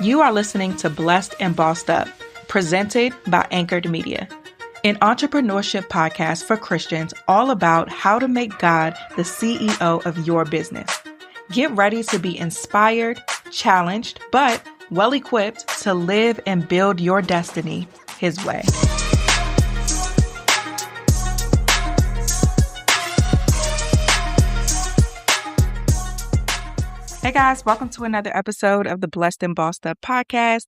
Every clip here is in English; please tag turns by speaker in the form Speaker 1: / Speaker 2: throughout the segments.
Speaker 1: You are listening to Blessed and Bossed Up, presented by Anchored Media, an entrepreneurship podcast for Christians all about how to make God the CEO of your business. Get ready to be inspired, challenged, but well-equipped to live and build your destiny His way. Hey guys, welcome to another episode of the Blessed and Bossed Up podcast.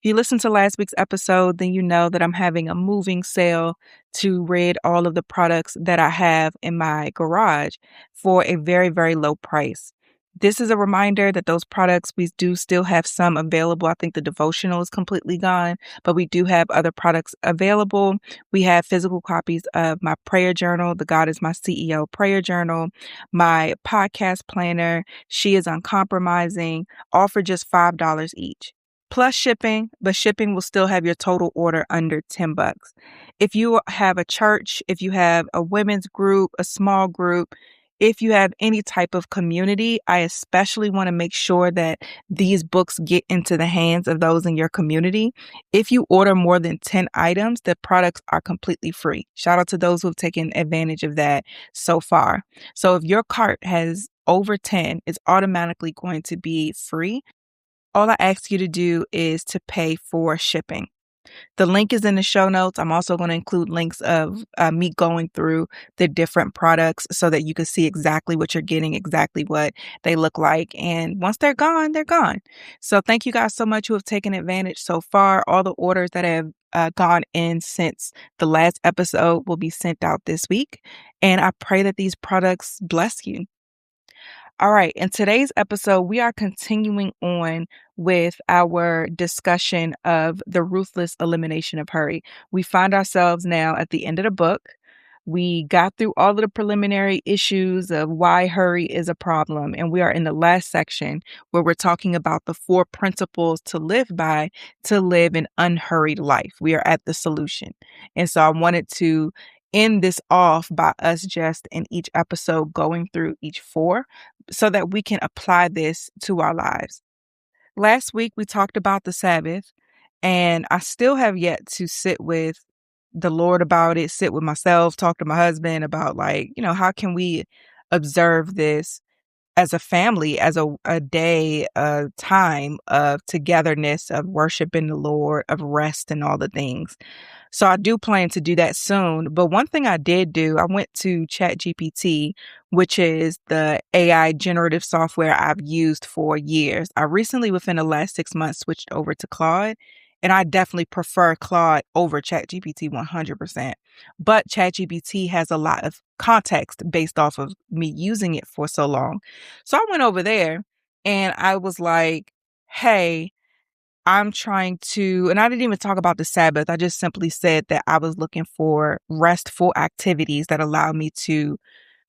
Speaker 1: If you listened to last week's episode, then you know that I'm having a moving sale to rid all of the products that I have in my garage for a very, very low price. This is a reminder that those products, we do still have some available. I think the devotional is completely gone, but we do have other products available. We have physical copies of my prayer journal, the God is My CEO prayer journal, my podcast planner, She Is Uncompromising, all for just $5 each. Plus shipping, but shipping will still have your total order under $10. If you have a church, if you have a women's group, a small group, if you have any type of community, I especially want to make sure that these books get into the hands of those in your community. If you order more than 10 items, the products are completely free. Shout out to those who have taken advantage of that so far. So if your cart has over 10, it's automatically going to be free. All I ask you to do is to pay for shipping. The link is in the show notes. I'm also going to include links of me going through the different products so that you can see exactly what you're getting, exactly what they look like. And once they're gone, they're gone. So thank you guys so much who have taken advantage so far. All the orders that have gone in since the last episode will be sent out this week. And I pray that these products bless you. All right, in today's episode, we are continuing on with our discussion of the Ruthless Elimination of Hurry. We find ourselves now at the end of the book. We got through all of the preliminary issues of why hurry is a problem, and we are in the last section where we're talking about the 4 principles to live by to live an unhurried life. We are at the solution. And so I wanted to end this off by us just in each episode going through each 4 so that we can apply this to our lives. Last week, we talked about the Sabbath, and I still have yet to sit with the Lord about it, sit with myself, talk to my husband about how can we observe this as a family, as a day, a time of togetherness, of worshiping the Lord, of rest and all the things. So I do plan to do that soon. But one thing I did do, I went to ChatGPT, which is the AI generative software I've used for years. I recently, within the last 6 months, switched over to Claude. And I definitely prefer Claude over ChatGPT 100%. But ChatGPT has a lot of context based off of me using it for so long. So I went over there and I was like, hey, I'm trying to, and I didn't even talk about the Sabbath. I just simply said that I was looking for restful activities that allow me to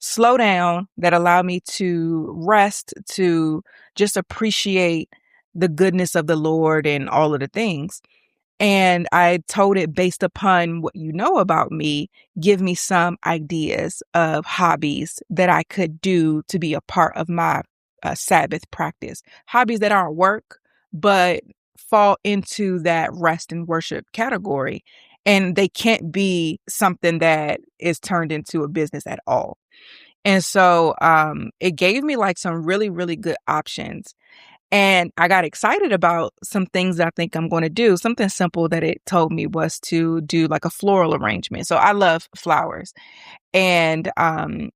Speaker 1: slow down, that allow me to rest, to just appreciate the goodness of the Lord and all of the things. And I told it, based upon what you know about me, give me some ideas of hobbies that I could do to be a part of my Sabbath practice. Hobbies that aren't work, but fall into that rest and worship category. And they can't be something that is turned into a business at all. And so it gave me some really, really good options. And I got excited about some things that I think I'm going to do. Something simple that it told me was to do a floral arrangement. So I love flowers. And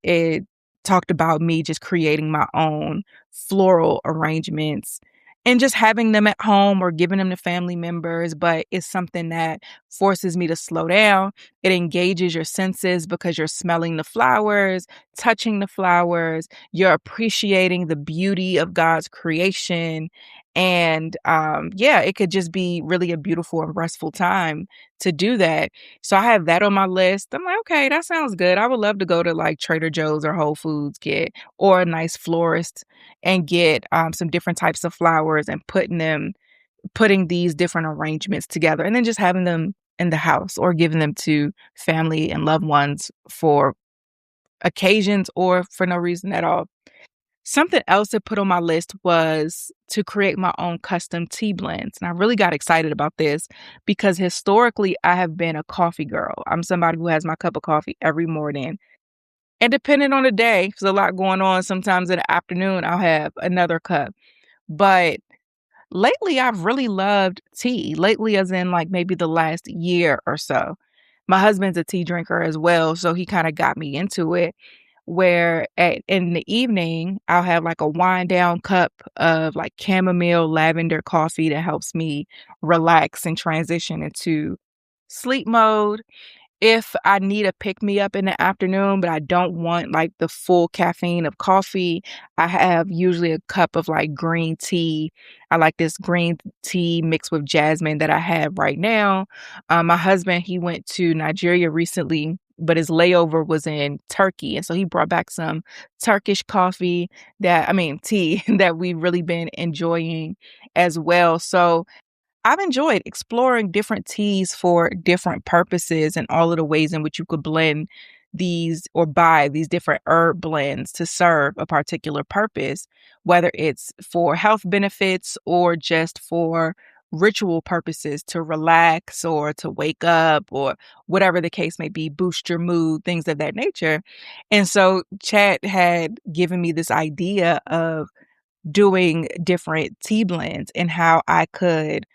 Speaker 1: it talked about me just creating my own floral arrangements and just having them at home or giving them to family members. But it's something that forces me to slow down. It engages your senses because you're smelling the flowers, touching the flowers, you're appreciating the beauty of God's creation. And it could just be really a beautiful and restful time to do that. So I have that on my list. I'm like, okay, that sounds good. I would love to go to Trader Joe's or Whole Foods, or a nice florist and get some different types of flowers and putting these different arrangements together and then just having them in the house or giving them to family and loved ones for occasions or for no reason at all. Something else to put on my list was to create my own custom tea blends. And I really got excited about this because historically I have been a coffee girl. I'm somebody who has my cup of coffee every morning. And depending on the day, there's a lot going on. Sometimes in the afternoon, I'll have another cup. But lately, I've really loved tea. Lately, as in like maybe the last year or so. My husband's a tea drinker as well, so he kind of got me into it. Where in the evening, I'll have like a wind down cup of like chamomile lavender coffee that helps me relax and transition into sleep mode. If I need a pick me up in the afternoon, but I don't want like the full caffeine of coffee, I have usually a cup of like green tea. I like this green tea mixed with jasmine that I have right now. My husband, he went to Nigeria recently, but his layover was in Turkey. And so he brought back some Turkish coffee tea that we've really been enjoying as well. So I've enjoyed exploring different teas for different purposes and all of the ways in which you could blend these or buy these different herb blends to serve a particular purpose, whether it's for health benefits or just for ritual purposes to relax or to wake up or whatever the case may be, boost your mood, things of that nature. And so Chad had given me this idea of doing different tea blends and how I could,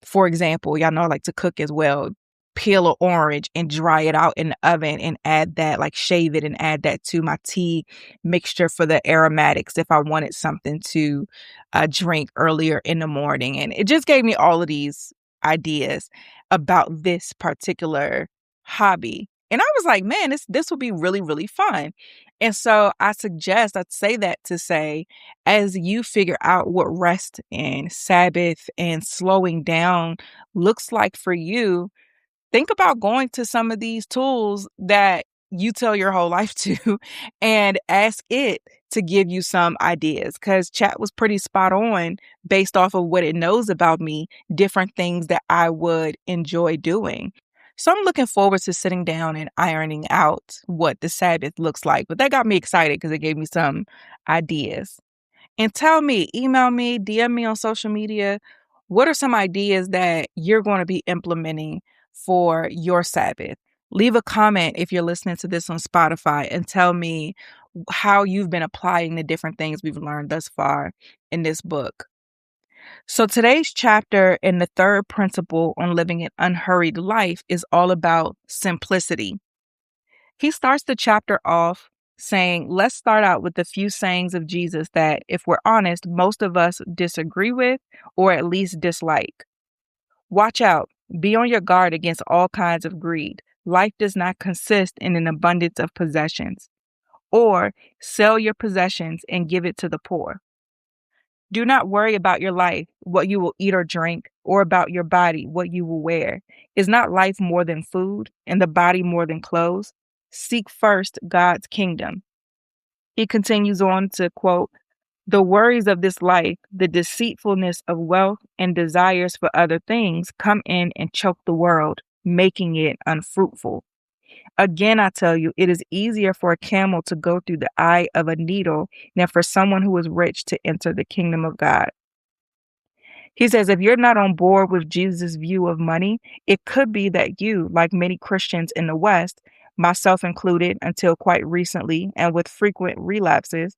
Speaker 1: for example, y'all know I like to cook as well. Peel an orange and dry it out in the oven and add that, like shave it and add that to my tea mixture for the aromatics if I wanted something to drink earlier in the morning. And it just gave me all of these ideas about this particular hobby. And I was like, man, this would be really, really fun. And so I'd say that to say, as you figure out what rest and Sabbath and slowing down looks like for you, think about going to some of these tools that you tell your whole life to and ask it to give you some ideas, because chat was pretty spot on based off of what it knows about me, different things that I would enjoy doing. So I'm looking forward to sitting down and ironing out what the Sabbath looks like. But that got me excited because it gave me some ideas. And tell me, email me, DM me on social media. What are some ideas that you're going to be implementing for your Sabbath? Leave a comment if you're listening to this on Spotify and tell me how you've been applying the different things we've learned thus far in this book. So today's chapter in the third principle on living an unhurried life is all about simplicity. He starts the chapter off saying, let's start out with a few sayings of Jesus that, if we're honest, most of us disagree with or at least dislike. Watch out. Be on your guard against all kinds of greed. Life does not consist in an abundance of possessions. Or sell your possessions and give it to the poor. Do not worry about your life, what you will eat or drink, or about your body, what you will wear. Is not life more than food, and the body more than clothes? Seek first God's kingdom. He continues on to quote, the worries of this life, the deceitfulness of wealth, and desires for other things come in and choke the world, making it unfruitful. Again, I tell you, it is easier for a camel to go through the eye of a needle than for someone who is rich to enter the kingdom of God. He says, if you're not on board with Jesus' view of money, it could be that you, like many Christians in the West, myself included until quite recently and with frequent relapses,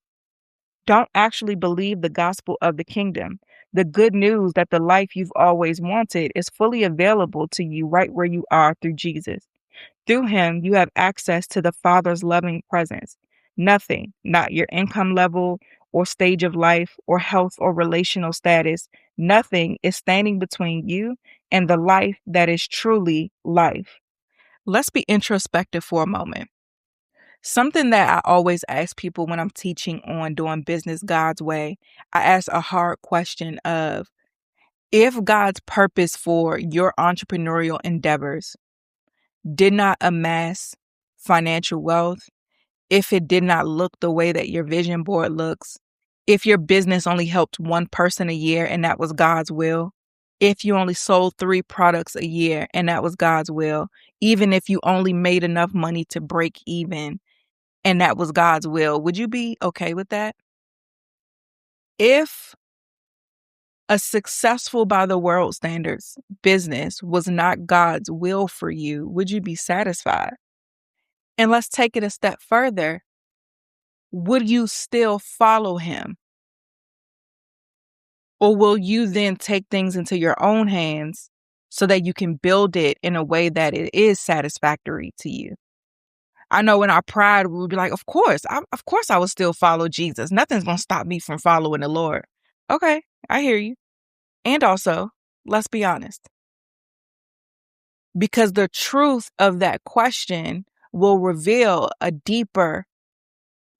Speaker 1: don't actually believe the gospel of the kingdom. The good news that the life you've always wanted is fully available to you right where you are through Jesus. Through him, you have access to the Father's loving presence. Nothing, not your income level or stage of life or health or relational status, nothing is standing between you and the life that is truly life. Let's be introspective for a moment. Something that I always ask people when I'm teaching on doing business God's way, I ask a hard question of, if God's purpose for your entrepreneurial endeavors did not amass financial wealth, if it did not look the way that your vision board looks, if your business only helped one person a year and that was God's will, if you only sold 3 products a year and that was God's will, even if you only made enough money to break even and that was God's will, would you be okay with that? If a successful by the world standards business was not God's will for you, would you be satisfied? And let's take it a step further. Would you still follow him? Or will you then take things into your own hands so that you can build it in a way that it is satisfactory to you? I know in our pride, we would be like, of course I will still follow Jesus. Nothing's going to stop me from following the Lord. Okay, I hear you. And also, let's be honest, because the truth of that question will reveal a deeper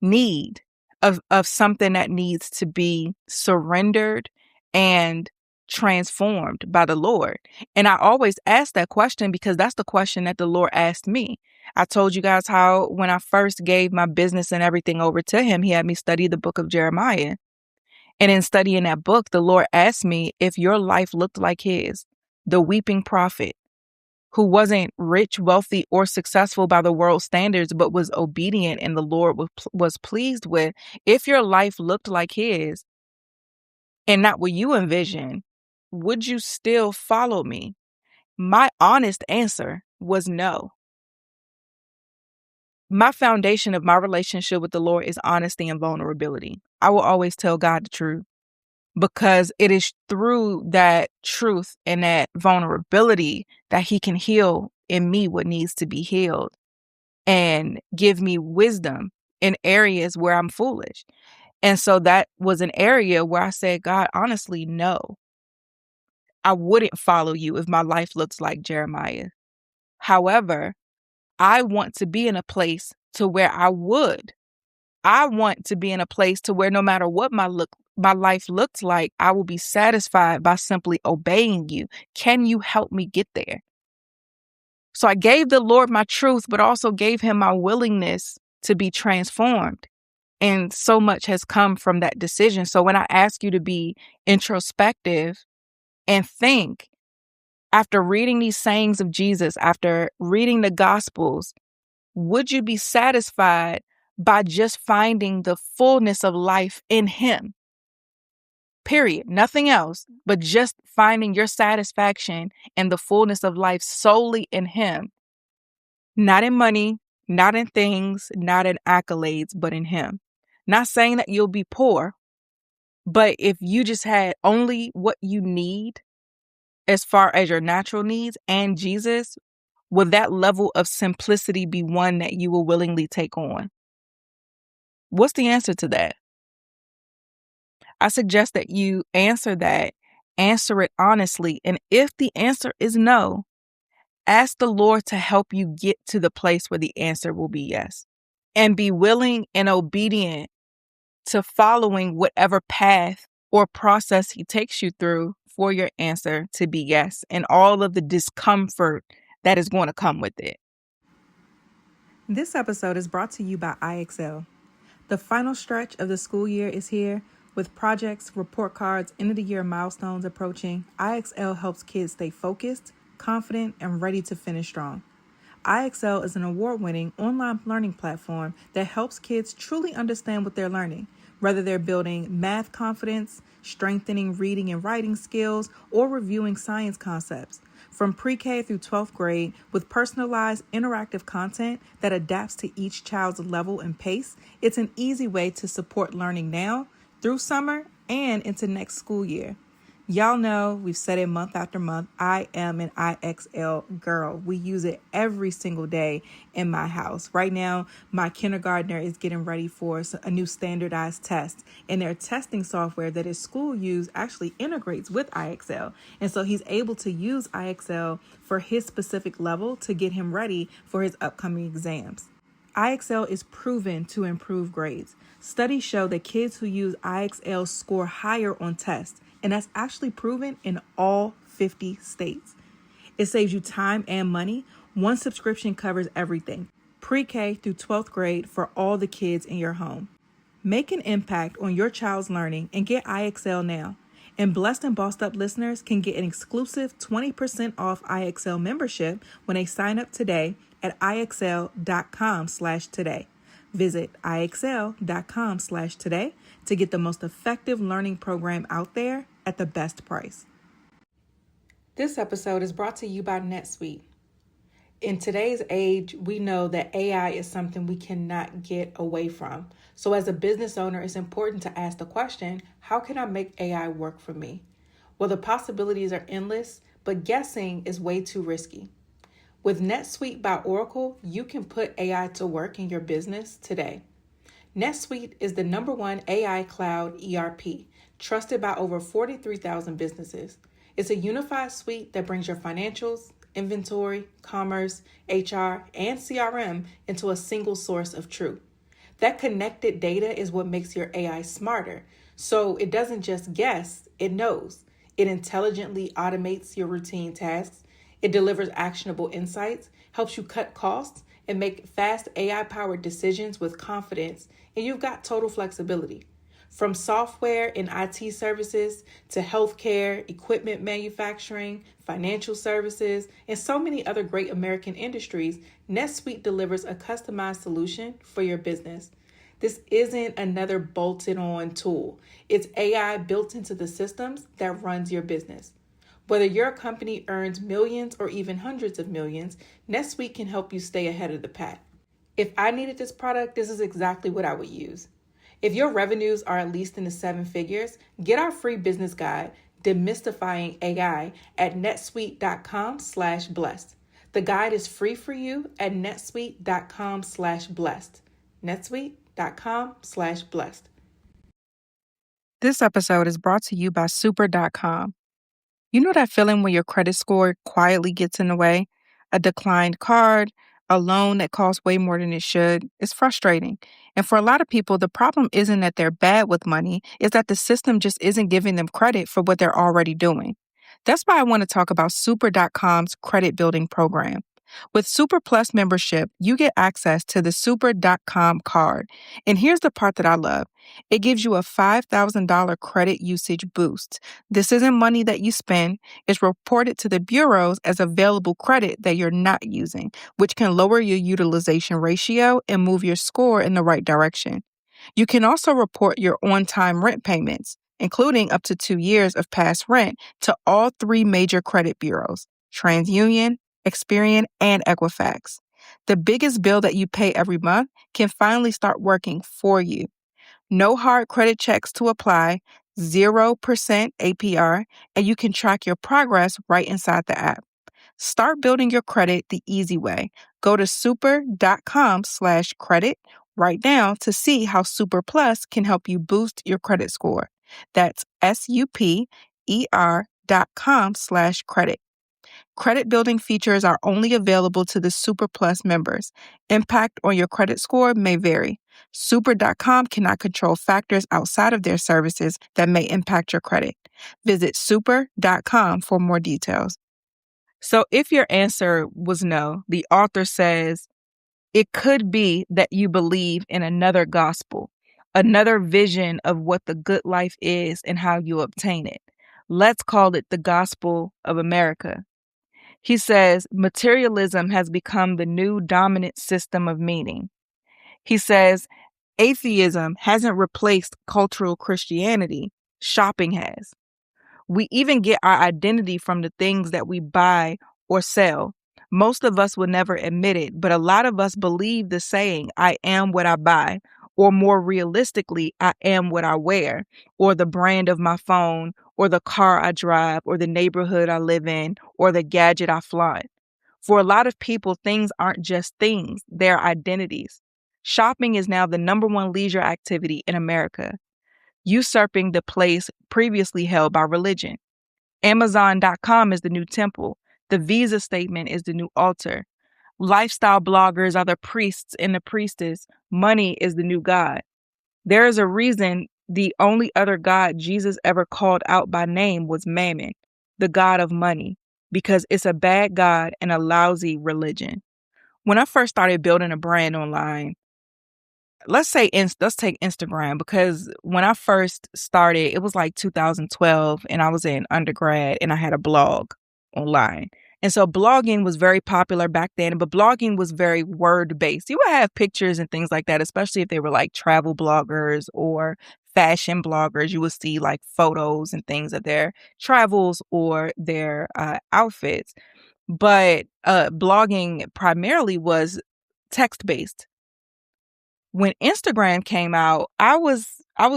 Speaker 1: need of something that needs to be surrendered and transformed by the Lord. And I always ask that question because that's the question that the Lord asked me. I told you guys how when I first gave my business and everything over to him, he had me study the book of Jeremiah. And in studying that book, the Lord asked me if your life looked like his, the weeping prophet, who wasn't rich, wealthy, or successful by the world's standards, but was obedient and the Lord was pleased with. If your life looked like his and not what you envision, would you still follow me? My honest answer was no. My foundation of my relationship with the Lord is honesty and vulnerability. I will always tell God the truth because it is through that truth and that vulnerability that he can heal in me what needs to be healed and give me wisdom in areas where I'm foolish. And so that was an area where I said, God, honestly, no, I wouldn't follow you if my life looks like Jeremiah. However, I want to be in a place to where I would. I want to be in a place to where no matter what my life looks like, I will be satisfied by simply obeying you. Can you help me get there? So I gave the Lord my truth, but also gave him my willingness to be transformed. And so much has come from that decision. So when I ask you to be introspective and think, after reading these sayings of Jesus, after reading the Gospels, would you be satisfied by just finding the fullness of life in him? Period. Nothing else, but just finding your satisfaction and the fullness of life solely in him. Not in money, not in things, not in accolades, but in him. Not saying that you'll be poor, but if you just had only what you need as far as your natural needs and Jesus, would that level of simplicity be one that you will willingly take on? What's the answer to that? I suggest that you answer it honestly. And if the answer is no, ask the Lord to help you get to the place where the answer will be yes. And be willing and obedient to following whatever path or process he takes you through for your answer to be yes, and all of the discomfort that is going to come with it. This episode is brought to you by IXL. The final stretch of the school year is here. With projects, report cards, end of the year milestones approaching, IXL helps kids stay focused, confident, and ready to finish strong. IXL is an award-winning online learning platform that helps kids truly understand what they're learning, whether they're building math confidence, strengthening reading and writing skills, or reviewing science concepts. From pre-K through 12th grade, with personalized interactive content that adapts to each child's level and pace, it's an easy way to support learning now, through summer, and into next school year. Y'all know, we've said it month after month, I am an IXL girl. We use it every single day in my house. Right now, my kindergartner is getting ready for a new standardized test, and their testing software that his school use actually integrates with IXL. And so he's able to use IXL for his specific level to get him ready for his upcoming exams. IXL is proven to improve grades. Studies show that kids who use IXL score higher on tests, and that's actually proven in all 50 states. It saves you time and money. One subscription covers everything, pre-K through 12th grade for all the kids in your home. Make an impact on your child's learning and get IXL now. And Blessed and Bossed Up listeners can get an exclusive 20% off IXL membership when they sign up today at IXL.com/today. Visit ixl.com/today to get the most effective learning program out there at the best price. This episode is brought to you by NetSuite. In today's age, we know that AI is something we cannot get away from. So as a business owner, it's important to ask the question, how can I make AI work for me? Well, the possibilities are endless, but guessing is way too risky. With NetSuite by Oracle, you can put AI to work in your business today. NetSuite is the #1 AI cloud ERP, trusted by over 43,000 businesses. It's a unified suite that brings your financials, inventory, commerce, HR, and CRM into a single source of truth. That connected data is what makes your AI smarter. So it doesn't just guess, it knows. It intelligently automates your routine tasks. It delivers actionable insights, helps you cut costs, and make fast AI-powered decisions with confidence, and you've got total flexibility. From software and IT services to healthcare, equipment manufacturing, financial services, and so many other great American industries, NetSuite delivers a customized solution for your business. This isn't another bolted-on tool. It's AI built into the systems that runs your business. Whether your company earns millions or even hundreds of millions, NetSuite can help you stay ahead of the pack. If I needed this product, this is exactly what I would use. If your revenues are at least in the 7 figures, get our free business guide, Demystifying AI, at netsuite.com/blessed. The guide is free for you at netsuite.com/blessed. netsuite.com/blessed. This episode is brought to you by super.com. You know that feeling when your credit score quietly gets in the way? A declined card, a loan that costs way more than it should. It's frustrating. And for a lot of people, the problem isn't that they're bad with money, it's that the system just isn't giving them credit for what they're already doing. That's why I want to talk about super.com's credit building program. With Super Plus membership, you get access to the super.com card. And here's the part that I love. It gives you a $5,000 credit usage boost. This isn't money that you spend. It's reported to the bureaus as available credit that you're not using, which can lower your utilization ratio and move your score in the right direction. You can also report your on-time rent payments, including up to 2 years of past rent, to all 3 major credit bureaus, TransUnion, Experian, and Equifax. The biggest bill that you pay every month can finally start working for you. No hard credit checks to apply, 0% APR, and you can track your progress right inside the app. Start building your credit the easy way. Go to super.com/credit right now to see how Super Plus can help you boost your credit score. That's super.com/credit. Credit building features are only available to the Super Plus members. Impact on your credit score may vary. Super.com cannot control factors outside of their services that may impact your credit. Visit super.com for more details. So if your answer was no, the author says it could be that you believe in another gospel, another vision of what the good life is and how you obtain it. Let's call it the gospel of America. He says materialism has become the new dominant system of meaning. He says atheism hasn't replaced cultural Christianity, shopping has. We even get our identity from the things that we buy or sell. Most of us will never admit it, but a lot of us believe the saying, I am what I buy, or more realistically, I am what I wear, or the brand of my phone, or the car I drive, or the neighborhood I live in, or the gadget I flaunt. For a lot of people, things aren't just things, they're identities. Shopping is now the #1 leisure activity in America, usurping the place previously held by religion. Amazon.com is the new temple. The Visa statement is the new altar. Lifestyle bloggers are the priests and the priestess. Money is the new God. There is a reason the only other God Jesus ever called out by name was Mammon, the God of money, because it's a bad God and a lousy religion. When I first started building a brand online, let's take Instagram, because when I first started, it was like 2012 and I was in undergrad and I had a blog online. And so blogging was very popular back then, but blogging was very word-based. You would have pictures and things like that, especially if they were like travel bloggers or fashion bloggers. You would see like photos and things of their travels or their outfits. But blogging primarily was text-based. When Instagram came out, I would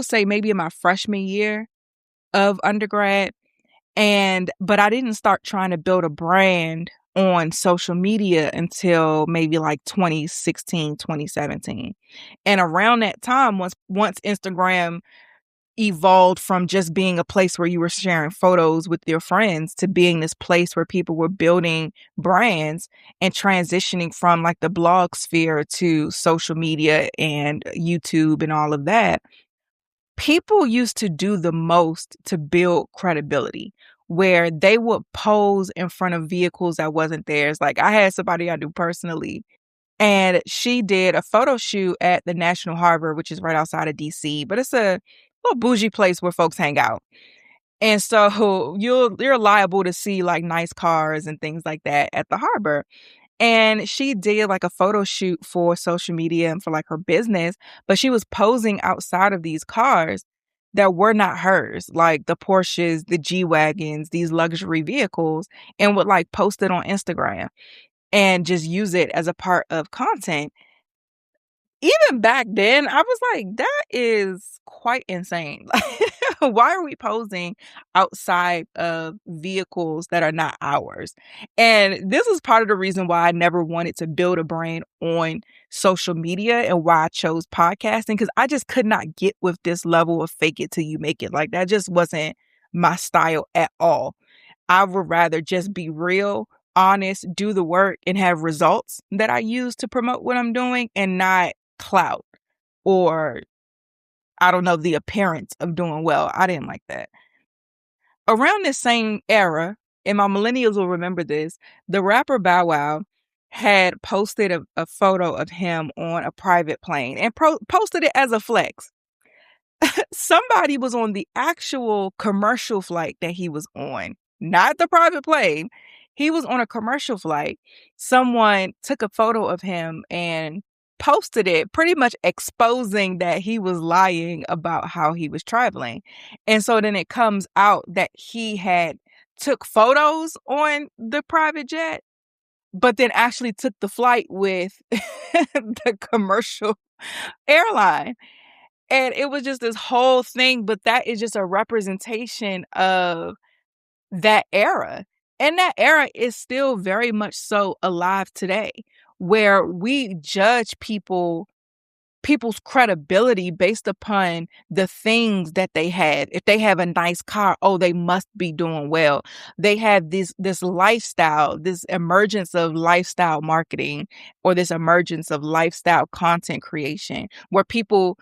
Speaker 1: say maybe in my freshman year of undergrad, but I didn't start trying to build a brand on social media until maybe like 2016, 2017. And around that time, once Instagram evolved from just being a place where you were sharing photos with your friends to being this place where people were building brands and transitioning from like the blog sphere to social media and YouTube and all of that, people used to do the most to build credibility, where they would pose in front of vehicles that wasn't theirs. Like I had somebody I knew personally, and she did a photo shoot at the National Harbor, which is right outside of DC, but it's a little bougie place where folks hang out. And so you're liable to see like nice cars and things like that at the harbor. And she did like a photo shoot for social media and for like her business, but she was posing outside of these cars that were not hers, like the Porsches, the G-Wagons, these luxury vehicles, and would like post it on Instagram and just use it as a part of content. Even back then, I was like, that is quite insane. Why are we posing outside of vehicles that are not ours? And this is part of the reason why I never wanted to build a brand on social media and why I chose podcasting, because I just could not get with this level of fake it till you make it. Like that just wasn't my style at all. I would rather just be real, honest, do the work, and have results that I use to promote what I'm doing and not clout or, I don't know, the appearance of doing well. I didn't like that. Around this same era, and my millennials will remember this, the rapper Bow Wow had posted a photo of him on a private plane and posted it as a flex. Somebody was on the actual commercial flight that he was on, not the private plane. He was on a commercial flight. Someone took a photo of him and posted it, pretty much exposing that he was lying about how he was traveling. And so then it comes out that he had took photos on the private jet, but then actually took the flight with the commercial airline. And it was just this whole thing, but that is just a representation of that era. And that era is still very much so alive today, where we judge people's credibility based upon the things that they had. If they have a nice car, oh, they must be doing well. They have this lifestyle, this emergence of lifestyle marketing, or this emergence of lifestyle content creation, where people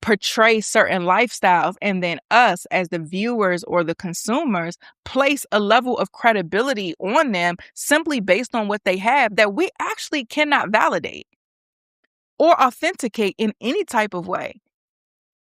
Speaker 1: portray certain lifestyles, and then us as the viewers or the consumers place a level of credibility on them simply based on what they have that we actually cannot validate or authenticate in any type of way.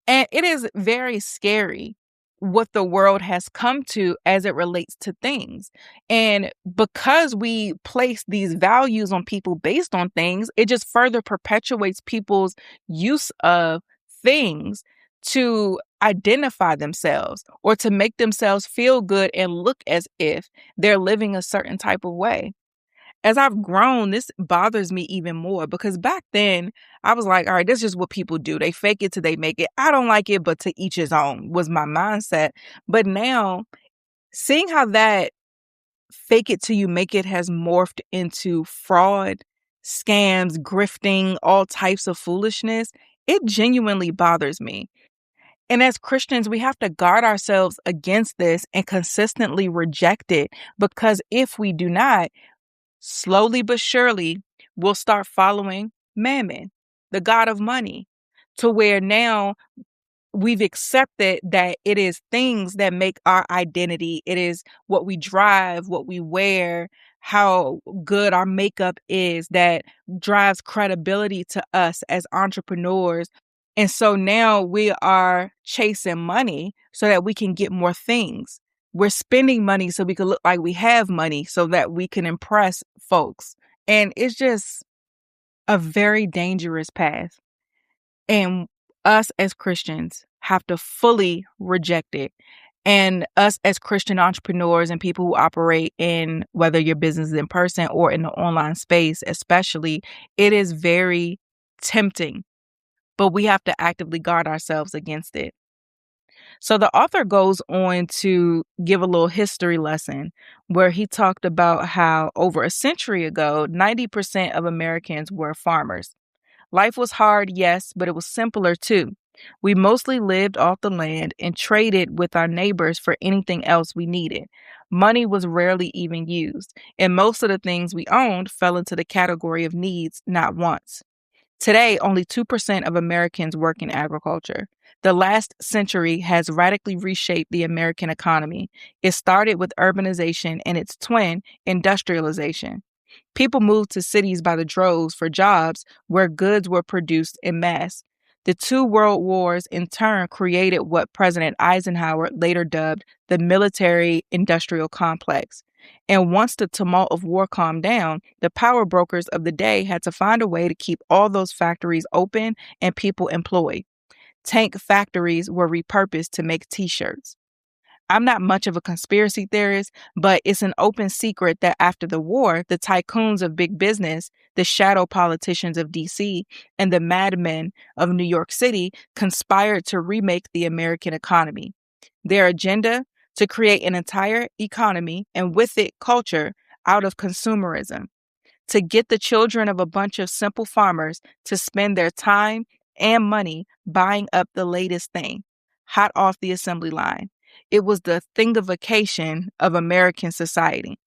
Speaker 1: And it is very scary what the world has come to as it relates to things. And because we place these values on people based on things, it just further perpetuates people's use of things to identify themselves or to make themselves feel good and look as if they're living a certain type of way. As I've grown, this bothers me even more because back then I was like, all right, this is what people do. They fake it till they make it. I don't like it, but to each his own was my mindset. But now seeing how that fake it till you make it has morphed into fraud, scams, grifting, all types of foolishness, it genuinely bothers me. And as Christians, we have to guard ourselves against this and consistently reject it, because if we do not, slowly but surely, we'll start following Mammon, the god of money, to where now we've accepted that it is things that make our identity. It is what we drive, what we wear, how good our makeup is that drives credibility to us as entrepreneurs. And so now we are chasing money so that we can get more things. We're spending money so we can look like we have money so that we can impress folks. And it's just a very dangerous path. And us as Christians have to fully reject it. And us as Christian entrepreneurs and people who operate in whether your business is in person or in the online space, especially, it is very tempting, but we have to actively guard ourselves against it. So the author goes on to give a little history lesson where he talked about how over a century ago, 90% of Americans were farmers. Life was hard, yes, but it was simpler too. We mostly lived off the land and traded with our neighbors for anything else we needed. Money was rarely even used, and most of the things we owned fell into the category of needs, not wants. Today, only 2% of Americans work in agriculture. The last century has radically reshaped the American economy. It started with urbanization and its twin, industrialization. People moved to cities by the droves for jobs where goods were produced en masse. The two world wars, in turn, created what President Eisenhower later dubbed the military industrial complex. And once the tumult of war calmed down, the power brokers of the day had to find a way to keep all those factories open and people employed. Tank factories were repurposed to make t-shirts. I'm not much of a conspiracy theorist, but it's an open secret that after the war, the tycoons of big business, the shadow politicians of DC, and the madmen of New York City conspired to remake the American economy. Their agenda? To create an entire economy and with it culture out of consumerism. To get the children of a bunch of simple farmers to spend their time and money buying up the latest thing, hot off the assembly line. It was the thingification of American society.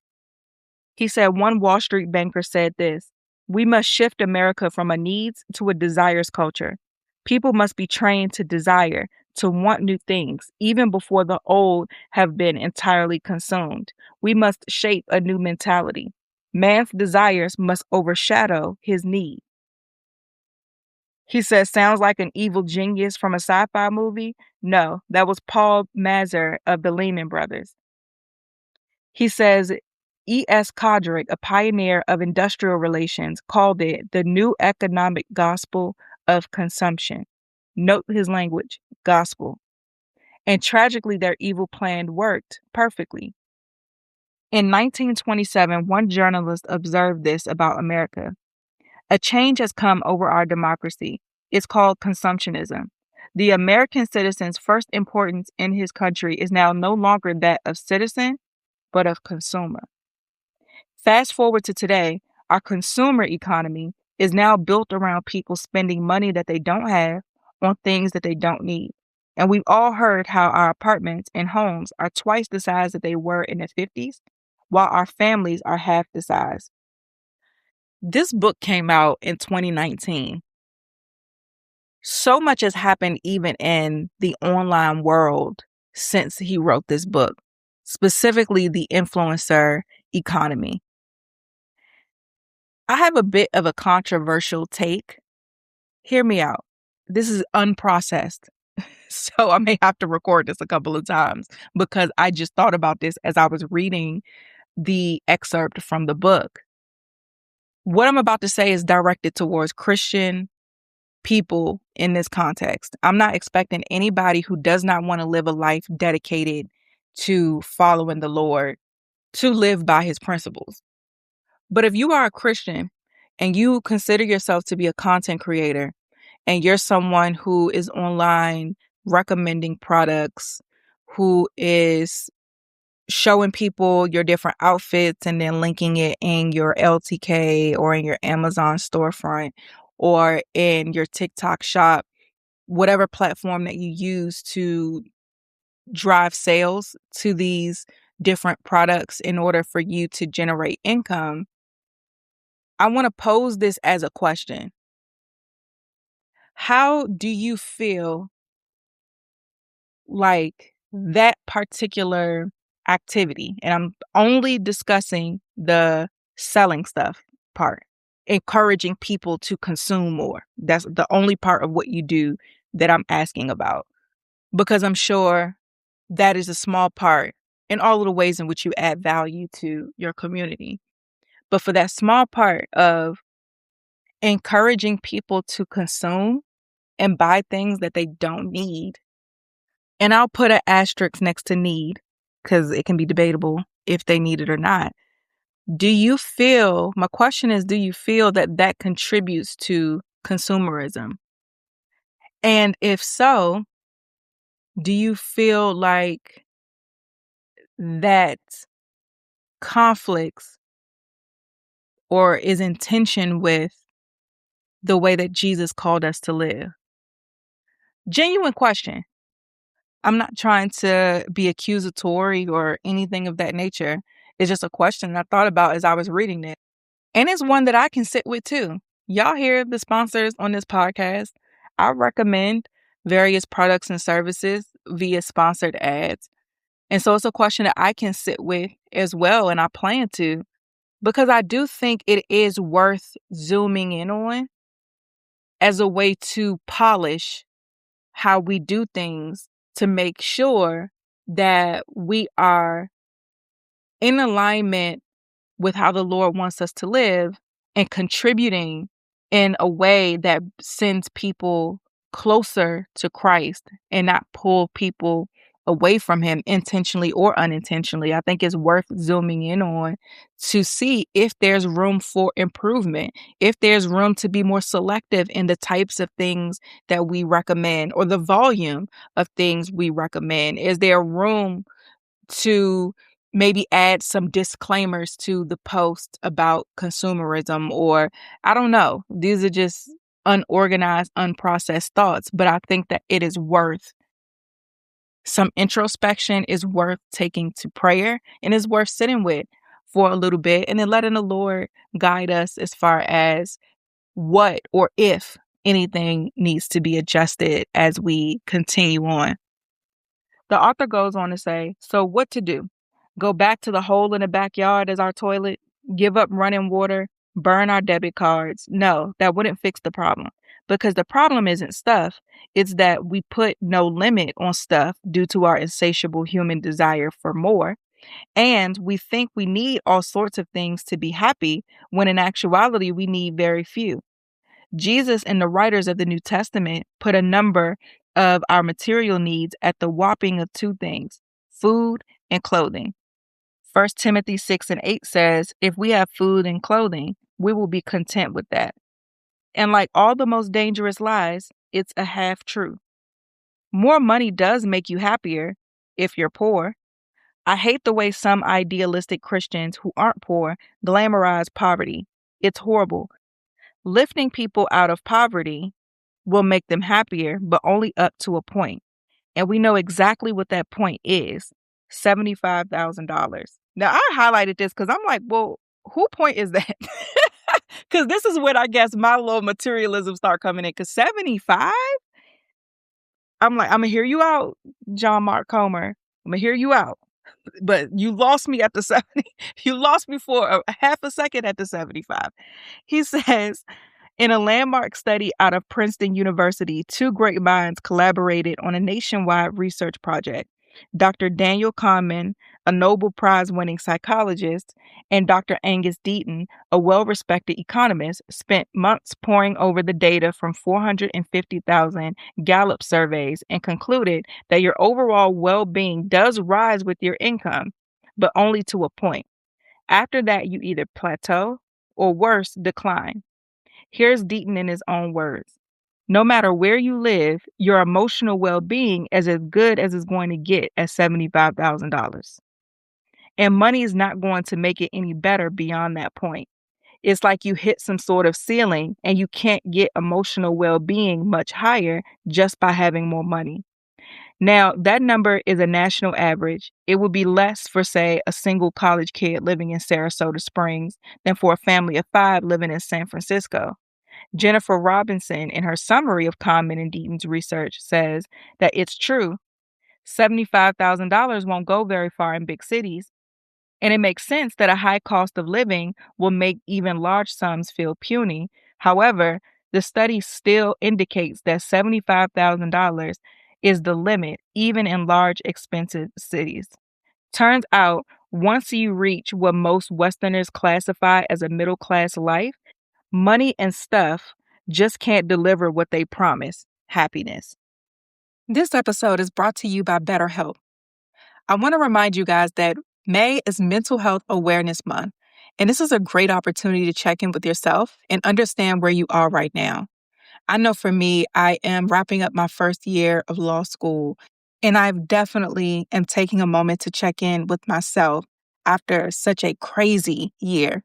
Speaker 1: He said one Wall Street banker said this: "We must shift America from a needs to a desires culture. People must be trained to desire, to want new things, even before the old have been entirely consumed. We must shape a new mentality. Man's desires must overshadow his need." He says, sounds like an evil genius from a sci-fi movie? No, that was Paul Mazur of the Lehman Brothers. He says, E.S. Kodrick, a pioneer of industrial relations, called it the new economic gospel of consumption. Note his language, gospel. And tragically, their evil plan worked perfectly. In 1927, one journalist observed this about America. A change has come over our democracy. It's called consumptionism. The American citizen's first importance in his country is now no longer that of citizen, but of consumer. Fast forward to today, our consumer economy is now built around people spending money that they don't have on things that they don't need. And we've all heard how our apartments and homes are twice the size that they were in the 50s, while our families are half the size. This book came out in 2019. So much has happened even in the online world since he wrote this book, specifically the influencer economy. I have a bit of a controversial take. Hear me out. This is unprocessed, so I may have to record this a couple of times because I just thought about this as I was reading the excerpt from the book. What I'm about to say is directed towards Christian people in this context. I'm not expecting anybody who does not want to live a life dedicated to following the Lord to live by his principles. But if you are a Christian and you consider yourself to be a content creator and you're someone who is online recommending products, who is showing people your different outfits and then linking it in your LTK or in your Amazon storefront or in your TikTok shop, whatever platform that you use to drive sales to these different products in order for you to generate income, I want to pose this as a question. How do you feel like that particular activity, and I'm only discussing the selling stuff part, encouraging people to consume more? That's the only part of what you do that I'm asking about, because I'm sure that is a small part in all of the ways in which you add value to your community. But for that small part of encouraging people to consume and buy things that they don't need, and I'll put an asterisk next to need because it can be debatable if they need it or not. My question is, do you feel that that contributes to consumerism? And if so, do you feel like that conflicts or is in tension with the way that Jesus called us to live? Genuine question. I'm not trying to be accusatory or anything of that nature. It's just a question I thought about as I was reading it. And it's one that I can sit with too. Y'all hear the sponsors on this podcast. I recommend various products and services via sponsored ads. And so it's a question that I can sit with as well. And I plan to, because I do think it is worth zooming in on as a way to polish how we do things to make sure that we are in alignment with how the Lord wants us to live and contributing in a way that sends people closer to Christ and not pull people away from him intentionally or unintentionally. I think it's worth zooming in on to see if there's room for improvement, if there's room to be more selective in the types of things that we recommend or the volume of things we recommend. Is there room to maybe add some disclaimers to the post about consumerism? Or I don't know. These are just unorganized, unprocessed thoughts, but I think that it is worth some introspection, is worth taking to prayer, and is worth sitting with for a little bit and then letting the Lord guide us as far as what or if anything needs to be adjusted as we continue on. The author goes on to say, so what to do? Go back to the hole in the backyard as our toilet? Give up running water? Burn our debit cards? No, that wouldn't fix the problem. Because the problem isn't stuff. It's that we put no limit on stuff due to our insatiable human desire for more. And we think we need all sorts of things to be happy, when in actuality, we need very few. Jesus and the writers of the New Testament put a number of our material needs at the whopping of two things: food and clothing. 1 Timothy 6:8 says, if we have food and clothing, we will be content with that. And like all the most dangerous lies, it's a half truth. More money does make you happier if you're poor. I hate the way some idealistic Christians who aren't poor glamorize poverty. It's horrible. Lifting people out of poverty will make them happier, but only up to a point. And we know exactly what that point is: $75,000. Now, I highlighted this because I'm like, well, who point is that? Because this is when I guess my little materialism start coming in. Because 75? I'm like, I'm going to hear you out, John Mark Comer. I'm going to hear you out. But you lost me at the 70. You lost me for a half a second at the 75. He says, in a landmark study out of Princeton University, two great minds collaborated on a nationwide research project. Dr. Daniel Kahneman, a Nobel Prize-winning psychologist, and Dr. Angus Deaton, a well-respected economist, spent months poring over the data from 450,000 Gallup surveys and concluded that your overall well-being does rise with your income, but only to a point. After that, you either plateau or worse, decline. Here's Deaton in his own words. No matter where you live, your emotional well-being is as good as it's going to get at $75,000. And money is not going to make it any better beyond that point. It's like you hit some sort of ceiling and you can't get emotional well-being much higher just by having more money. Now, that number is a national average. It would be less for, say, a single college kid living in Sarasota Springs than for a family of 5 living in San Francisco. Jennifer Robinson, in her summary of Kahneman and Deaton's research, says that it's true. $75,000 won't go very far in big cities. And it makes sense that a high cost of living will make even large sums feel puny. However, the study still indicates that $75,000 is the limit, even in large, expensive cities. Turns out, once you reach what most Westerners classify as a middle class life, money and stuff just can't deliver what they promise: happiness. This episode is brought to you by BetterHelp. I want to remind you guys that May is Mental Health Awareness Month, and this is a great opportunity to check in with yourself and understand where you are right now. I know for me, I am wrapping up my first year of law school, and I definitely am taking a moment to check in with myself after such a crazy year.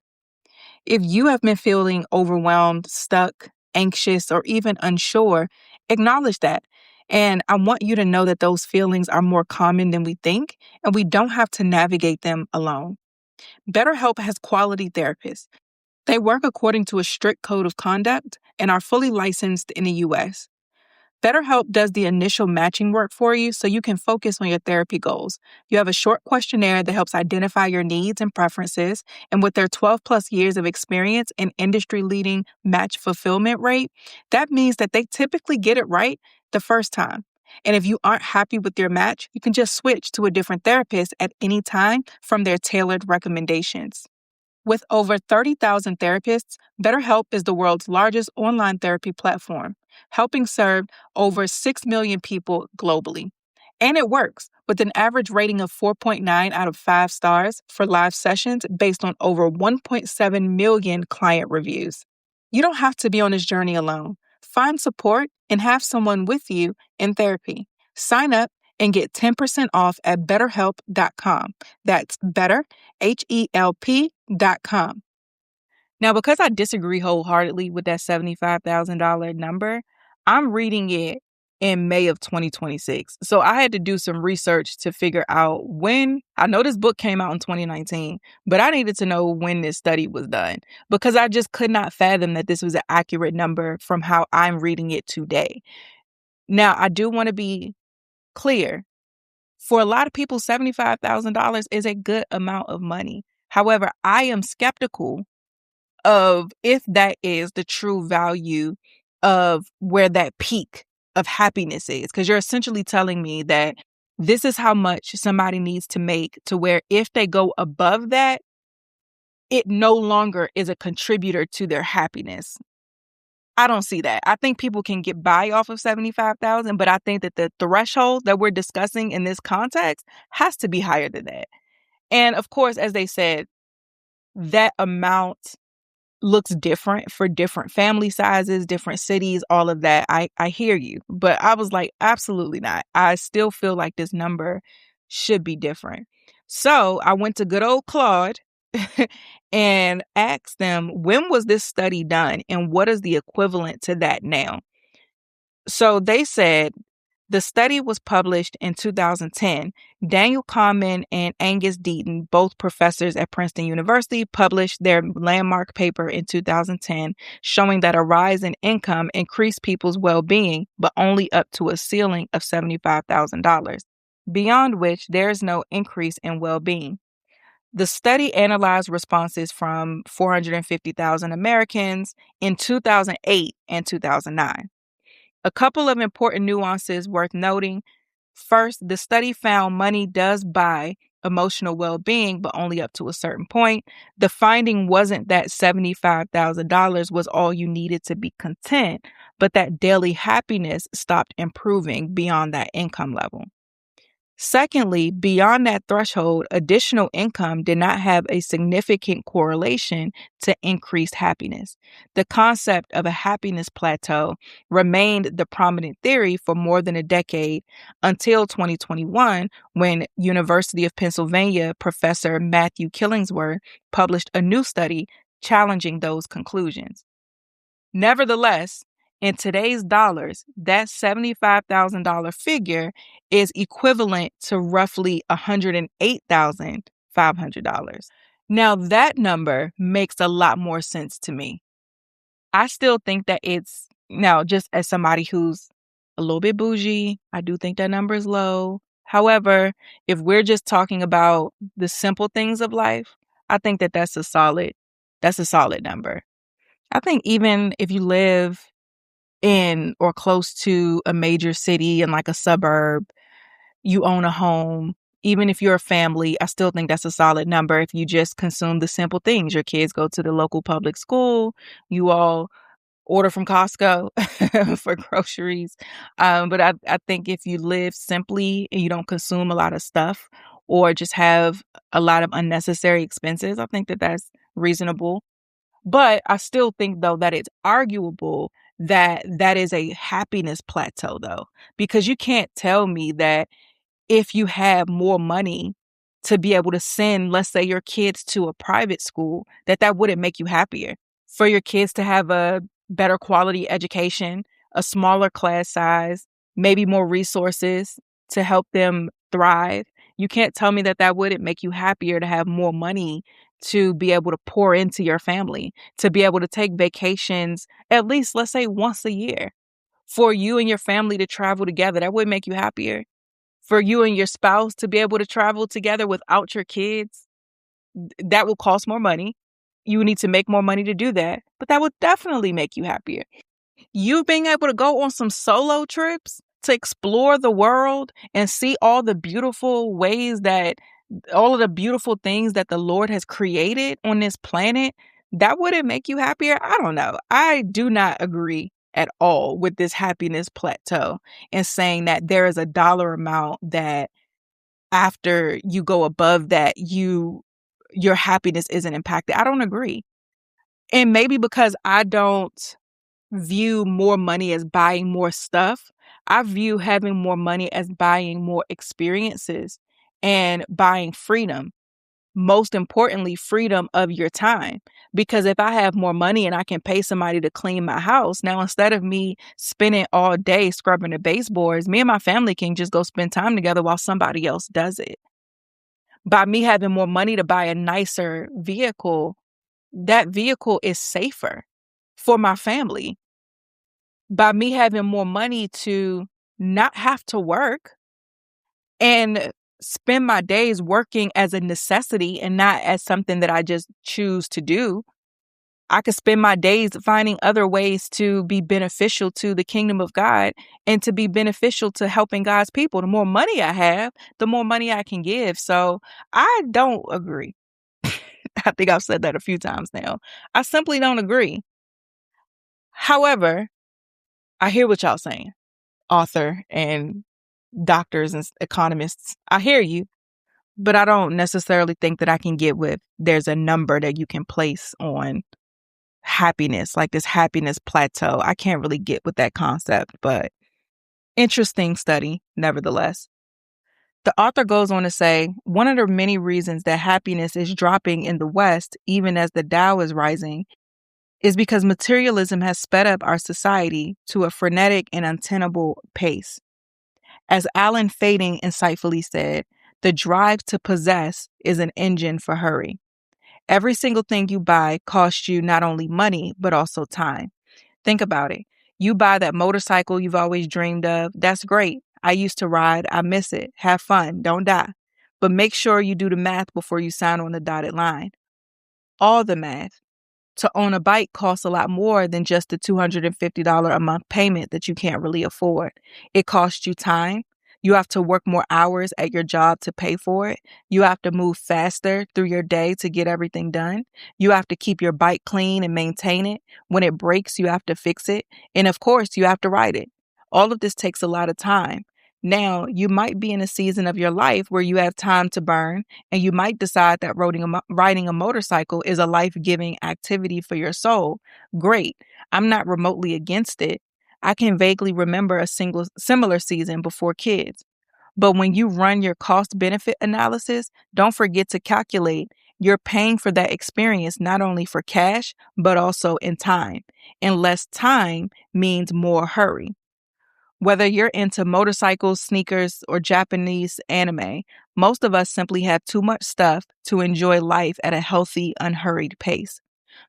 Speaker 1: If you have been feeling overwhelmed, stuck, anxious, or even unsure, acknowledge that. And I want you to know that those feelings are more common than we think, and we don't have to navigate them alone. BetterHelp has quality therapists. They work according to a strict code of conduct and are fully licensed in the US. BetterHelp does the initial matching work for you so you can focus on your therapy goals. You have a short questionnaire that helps identify your needs and preferences, and with their 12 plus years of experience and industry-leading match fulfillment rate, that means that they typically get it right the first time. And if you aren't happy with your match, you can just switch to a different therapist at any time from their tailored recommendations. With over 30,000 therapists, BetterHelp is the world's largest online therapy platform, helping serve over 6 million people globally. And it works, with an average rating of 4.9 out of 5 stars for live sessions based on over 1.7 million client reviews. You don't have to be on this journey alone. Find support and have someone with you in therapy. Sign up and get 10% off at betterhelp.com. That's better, HELP.com. Now, because I disagree wholeheartedly with that $75,000 number, I'm reading it in May of 2026. So I had to do some research to figure out when. I know this book came out in 2019, but I needed to know when this study was done because I just could not fathom that this was an accurate number from how I'm reading it today. Now, I do want to be clear. For a lot of people, $75,000 is a good amount of money. However, I am skeptical of if that is the true value of where that peak of happiness is. Because you're essentially telling me that this is how much somebody needs to make to where if they go above that, it no longer is a contributor to their happiness. I don't see that. I think people can get by off of 75,000, but I think that the threshold that we're discussing in this context has to be higher than that. And of course, as they said, that amount looks different for different family sizes, different cities, all of that. I hear you, but I was like, absolutely not. I still feel like this number should be different. So I went to good old Claude and asked them, when was this study done and what is the equivalent to that now? So they said the study was published in 2010. Daniel Kahneman and Angus Deaton, both professors at Princeton University, published their landmark paper in 2010, showing that a rise in income increased people's well-being, but only up to a ceiling of $75,000, beyond which there is no increase in well-being. The study analyzed responses from 450,000 Americans in 2008 and 2009. A couple of important nuances worth noting. First, the study found money does buy emotional well-being, but only up to a certain point. The finding wasn't that $75,000 was all you needed to be content, but that daily happiness stopped improving beyond that income level. Secondly, beyond that threshold, additional income did not have a significant correlation to increased happiness. The concept of a happiness plateau remained the prominent theory for more than a decade until 2021, when University of Pennsylvania professor Matthew Killingsworth published a new study challenging those conclusions. Nevertheless, in today's dollars, that $75,000 figure is equivalent to roughly $108,500. Now, that number makes a lot more sense to me. I still think that it's, now, just as somebody who's a little bit bougie, I do think that number is low. However, if we're just talking about the simple things of life, I think that that's a solid number. I think even if you live in or close to a major city in like a suburb, you own a home, Even if you're a family, I still think that's a solid number if you just consume the simple things. Your kids go to the local public school, you all order from Costco for groceries. But I think if you live simply and you don't consume a lot of stuff or just have a lot of unnecessary expenses, I think that that's reasonable. But I still think, though, that it's arguable that that is a happiness plateau, though, because you can't tell me that if you have more money to be able to send, let's say, your kids to a private school, that that wouldn't make you happier. For your kids to have a better quality education, a smaller class size, maybe more resources to help them thrive. You can't tell me that that wouldn't make you happier to have more money to be able to pour into your family, to be able to take vacations at least, let's say, once a year. For you and your family to travel together, that would make you happier. For you and your spouse to be able to travel together without your kids, that will cost more money. You need to make more money to do that, but that would definitely make you happier. You being able to go on some solo trips to explore the world and see all the beautiful ways that all of the beautiful things that the Lord has created on this planet, that wouldn't make you happier? I don't know. I do not agree at all with this happiness plateau and saying that there is a dollar amount that after you go above that, your happiness isn't impacted. I don't agree. And maybe because I don't view more money as buying more stuff, I view having more money as buying more experiences and buying freedom. Most importantly, freedom of your time. Because if I have more money and I can pay somebody to clean my house, now instead of me spending all day scrubbing the baseboards, me and my family can just go spend time together while somebody else does it. By me having more money to buy a nicer vehicle, that vehicle is safer for my family. By me having more money to not have to work and spend my days working as a necessity and not as something that I just choose to do, I could spend my days finding other ways to be beneficial to the kingdom of God and to be beneficial to helping God's people. The more money I have, the more money I can give. So I don't agree. I think I've said that a few times now. I simply don't agree. However, I hear what y'all saying, author and doctors and economists. I hear you, but I don't necessarily think that I can get with there's a number that you can place on happiness, like this happiness plateau. I can't really get with that concept, but interesting study nevertheless. The author goes on to say, one of the many reasons that happiness is dropping in the West, even as the Dow is rising, is because materialism has sped up our society to a frenetic and untenable pace. As Alan Fading insightfully said, the drive to possess is an engine for hurry. Every single thing you buy costs you not only money, but also time. Think about it. You buy that motorcycle you've always dreamed of. That's great. I used to ride. I miss it. Have fun. Don't die. But make sure you do the math before you sign on the dotted line. All the math. To own a bike costs a lot more than just the $250 a month payment that you can't really afford. It costs you time. You have to work more hours at your job to pay for it. You have to move faster through your day to get everything done. You have to keep your bike clean and maintain it. When it breaks, you have to fix it. And of course, you have to ride it. All of this takes a lot of time. Now, you might be in a season of your life where you have time to burn, and you might decide that riding a motorcycle is a life-giving activity for your soul. Great. I'm not remotely against it. I can vaguely remember a similar season before kids. But when you run your cost-benefit analysis, don't forget to calculate you're paying for that experience not only for cash, but also in time. And less time means more hurry. Whether you're into motorcycles, sneakers, or Japanese anime, most of us simply have too much stuff to enjoy life at a healthy, unhurried pace.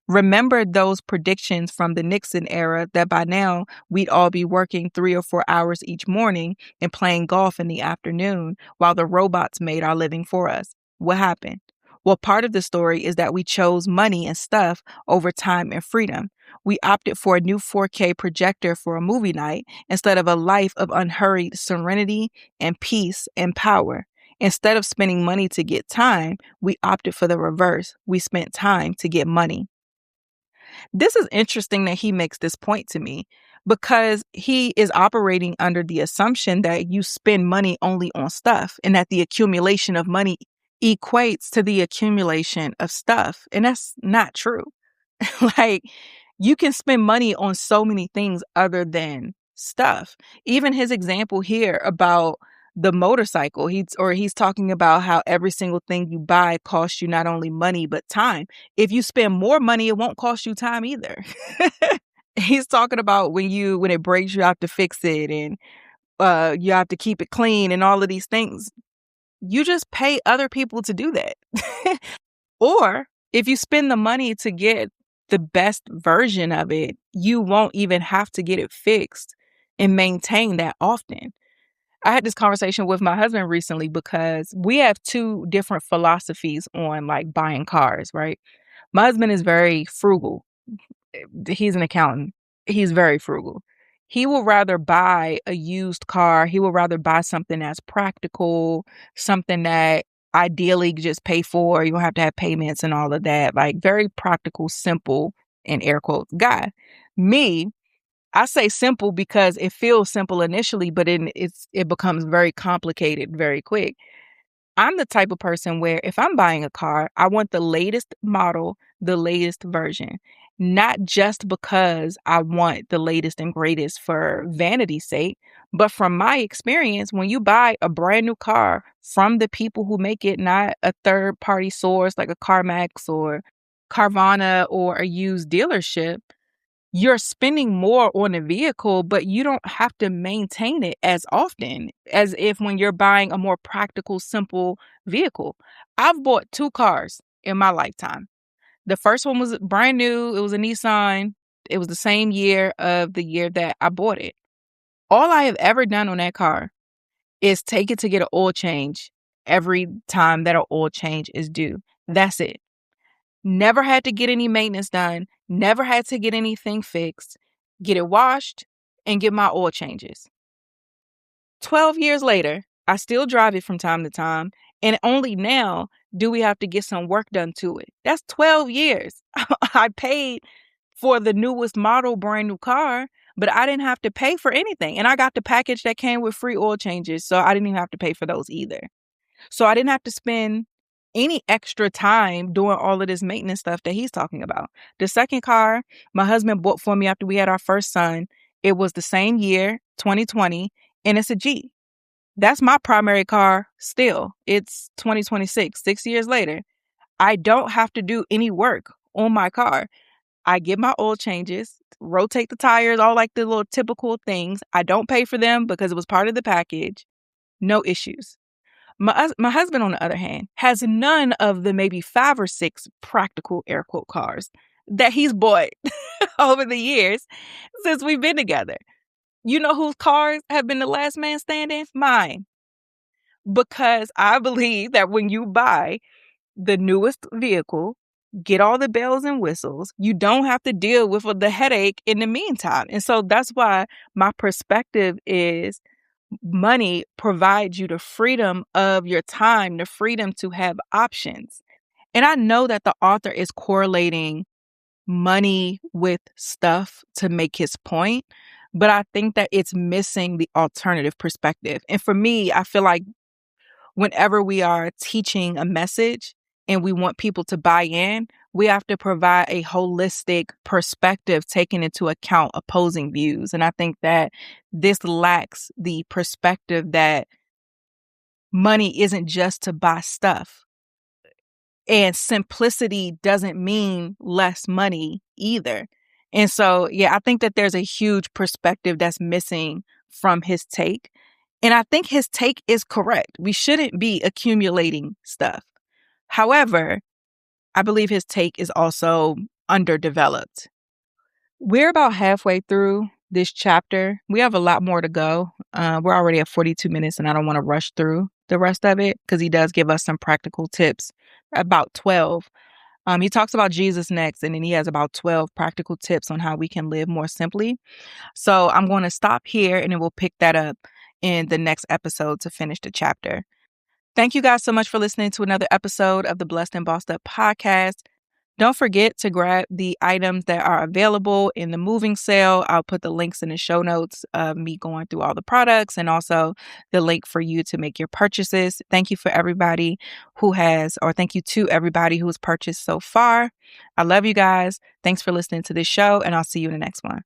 Speaker 1: Remember those predictions from the Nixon era that by now we'd all be working 3 or 4 hours each morning and playing golf in the afternoon while the robots made our living for us. What happened? Well, part of the story is that we chose money and stuff over time and freedom. We opted for a new 4K projector for a movie night instead of a life of unhurried serenity and peace and power. Instead of spending money to get time, we opted for the reverse. We spent time to get money. This is interesting that he makes this point to me because he is operating under the assumption that you spend money only on stuff and that the accumulation of money equates to the accumulation of stuff. And that's not true. Like, you can spend money on so many things other than stuff. Even his example here about the motorcycle, he's talking about how every single thing you buy costs you not only money but time. If you spend more money, it won't cost you time either. He's talking about when it breaks, you have to fix it, and you have to keep it clean and all of these things. You just pay other people to do that. Or if you spend the money to get the best version of it, you won't even have to get it fixed and maintain that often. I had this conversation with my husband recently because we have two different philosophies on like buying cars, right? My husband is very frugal. He's an accountant. He's very frugal. He will rather buy a used car. He will rather buy something that's practical, something that ideally just pay for. You don't have to have payments and all of that. Like, very practical, simple, in air quotes, guy. Me, I say simple because it feels simple initially, but it becomes very complicated very quick. I'm the type of person where if I'm buying a car, I want the latest model, the latest version, not just because I want the latest and greatest for vanity's sake, but from my experience, when you buy a brand new car from the people who make it, not a third party source like a CarMax or Carvana or a used dealership, you're spending more on a vehicle, but you don't have to maintain it as often as if when you're buying a more practical, simple vehicle. I've bought two cars in my lifetime. The first one was brand new. It was a Nissan. It was the same year of the year that I bought it. All I have ever done on that car is take it to get an oil change every time that an oil change is due. That's it. Never had to get any maintenance done. Never had to get anything fixed. Get it washed and get my oil changes. 12 years later, I still drive it from time to time. And only now do we have to get some work done to it. That's 12 years. I paid for the newest model brand new car, but I didn't have to pay for anything. And I got the package that came with free oil changes. So I didn't even have to pay for those either. So I didn't have to spend any extra time doing all of this maintenance stuff that he's talking about. The second car my husband bought for me after we had our first son, it was the same year, 2020, and it's a Jeep. That's my primary car still. It's 2026, 6 years later. I don't have to do any work on my car. I get my oil changes, rotate the tires, all like the little typical things. I don't pay for them because it was part of the package. No issues. My husband, on the other hand, has none of the maybe 5 or 6 practical air quote cars that he's bought over the years since we've been together. You know whose cars have been the last man standing? Mine. Because I believe that when you buy the newest vehicle, get all the bells and whistles, you don't have to deal with the headache in the meantime. And so that's why my perspective is money provides you the freedom of your time, the freedom to have options. And I know that the author is correlating money with stuff to make his point, but I think that it's missing the alternative perspective. And for me, I feel like whenever we are teaching a message and we want people to buy in, we have to provide a holistic perspective taking into account opposing views. And I think that this lacks the perspective that money isn't just to buy stuff. And simplicity doesn't mean less money either. And so, yeah, I think that there's a huge perspective that's missing from his take. And I think his take is correct. We shouldn't be accumulating stuff. However, I believe his take is also underdeveloped. We're about halfway through this chapter. We have a lot more to go. We're already at 42 minutes and I don't want to rush through the rest of it because he does give us some practical tips, about 12. He talks about Jesus next, and then he has about 12 practical tips on how we can live more simply. So I'm going to stop here and then we'll pick that up in the next episode to finish the chapter. Thank you guys so much for listening to another episode of the Blessed and Bossed Up podcast. Don't forget to grab the items that are available in the moving sale. I'll put the links in the show notes of me going through all the products and also the link for you to make your purchases. Thank you to everybody who has purchased so far. I love you guys. Thanks for listening to this show, and I'll see you in the next one.